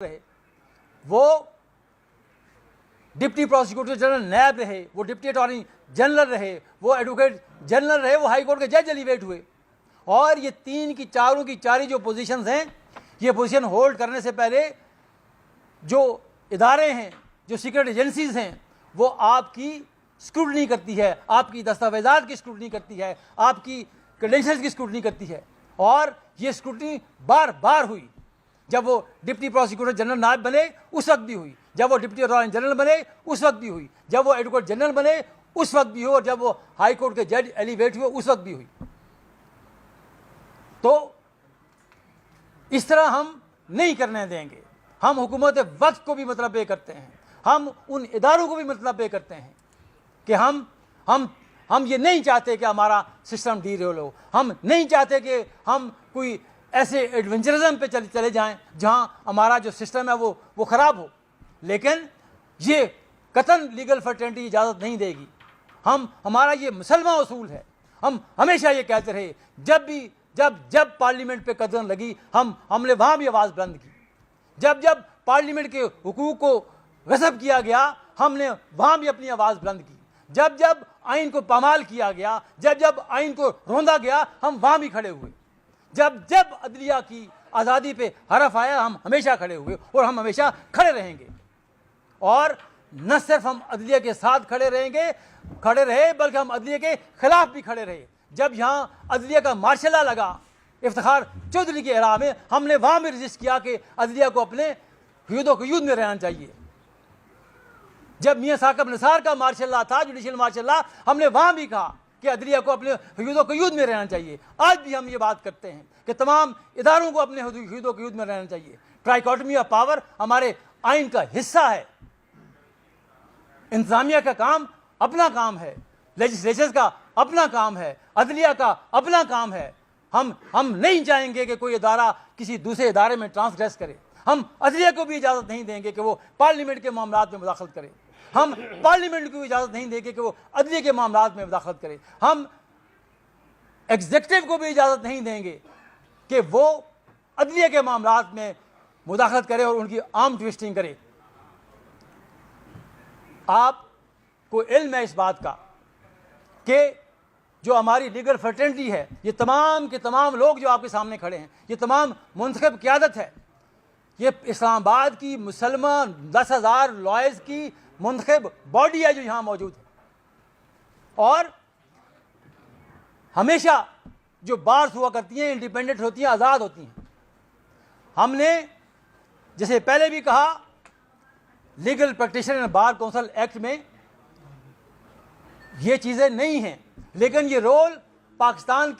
रहे, वो deputy prosecutor general नैब रहे, वो डिप्टी अटॉर्नी जनरल रहे, वो एडवोकेट जनरल रहे, वो हाई कोर्ट के जज एलिवेट हुए। और ये तीन की चारों की चारी जो पोजीशंस हैं, ये पोजीशन होल्ड करने से पहले जो इदारे हैं, जो सीक्रेट एजेंसीज हैं, वो आपकी स्क्रूटनी करती है, आपकी दस्तावेजात की स्क्रूटनी करती है, आपकी क्रेडेंशियल्स की स्क्रूटनी करती है। और ये स्क्रूटनी बार बार हुई। जब वो डिप्टी प्रोसिक्यूटर जनरल नायब बने उस वक्त भी हुई, जब वो डिप्टी अटॉर्नी जनरल बने उस वक्त भी हुई, जब वो एडवोकेट जनरल बने उस वक्त भी हुई, और जब वो हाई कोर्ट के जज एलिवेट हुए उस वक्त भी हुई। तो इस तरह हम नहीं करने देंगे। हम हुकूमत वक्त को भी मतलब पे करते हैं, हम उन इदारों को भी मतलब पे करते हैं कि हम ये नहीं चाहते कि हमारा सिस्टम डीरेल हो। हम नहीं चाहते कि हम कोई ऐसे एडवेंचरिज्म पे चले जाएं जहां हमारा जो सिस्टम है वो ख़राब हो। लेकिन ये कतन लीगल फर्टेनिटी इजाज़त नहीं देगी। हमारा ये मुसलमान उसूल है। हम हमेशा ये कहते रहे, जब पार्लियामेंट पे कदम लगी हमने वहाँ भी आवाज़ बुलंद की। जब पार्लियामेंट के हुकूक को गस्ब किया गया, हमने वहाँ भी अपनी आवाज़ बुलंद की। जब आइन को पामाल किया गया, जब आइन को रोंदा गया, हम वहाँ भी खड़े हुए। जब अदलिया की आज़ादी पे हरफ आया, हम हमेशा खड़े हुए और हम हमेशा खड़े रहेंगे। और न सिर्फ हम अदलिया के साथ खड़े रहे, बल्कि हम अदलिया के खिलाफ भी खड़े रहे। जब यहाँ अदलिया का मार्शल लॉ लगा इफ्तिखार चौधरी के एरा में, हमने वहाँ भी रजिस्ट किया कि अदलिया को अपने हुदूद क़यूद में रहना चाहिए। जब मियाँ साकिब निसार का मार्शल लॉ था, जुडिशल मार्शल लॉ, हमने वहाँ भी कहा कि अदलिया को अपने हुदूद क़यूद में रहना चाहिए। आज भी हम ये बात करते हैं कि तमाम इदारों को अपने हुदूद क़यूद में रहना चाहिए। ट्राइकोटमी ऑफ पावर हमारे आइन का हिस्सा है। इंतजामिया का काम अपना काम है, लेजिस्लेचर का अपना काम है, अदलिया का अपना काम है। हम नहीं चाहेंगे कि कोई इदारा किसी दूसरे इदारे में ट्रांसग्रेस करे। हम अदलिया को भी इजाज़त नहीं देंगे कि वो पार्लियामेंट के मामलात में मुदाखलत करे। हम पार्लियामेंट को भी इजाज़त नहीं देंगे कि वो अदलिया के मामलात में मुदाखलत करे। हम एग्जीक्यूटिव को भी इजाज़त नहीं देंगे कि वो अदलिया के मामलात में मुदाखलत करे और उनकी आर्म ट्विस्टिंग करे। आपको इल्म है इस बात का कि जो हमारी लीगल फर्टेनिटी है, ये तमाम के तमाम लोग जो आपके सामने खड़े हैं, ये तमाम मुंतखब क़यादत है। ये इस्लामाबाद की मुसलमान 10,000 लॉयर्स की मुंतखब बॉडी है जो यहाँ मौजूद है। और हमेशा जो बार्स हुआ करती हैं इंडिपेंडेंट होती हैं, आज़ाद होती हैं। हमने जैसे पहले भी कहा, legal practitioner bar council act में ये चीज़ें नहीं हैं, लेकिन ये रोल पाकिस्तान के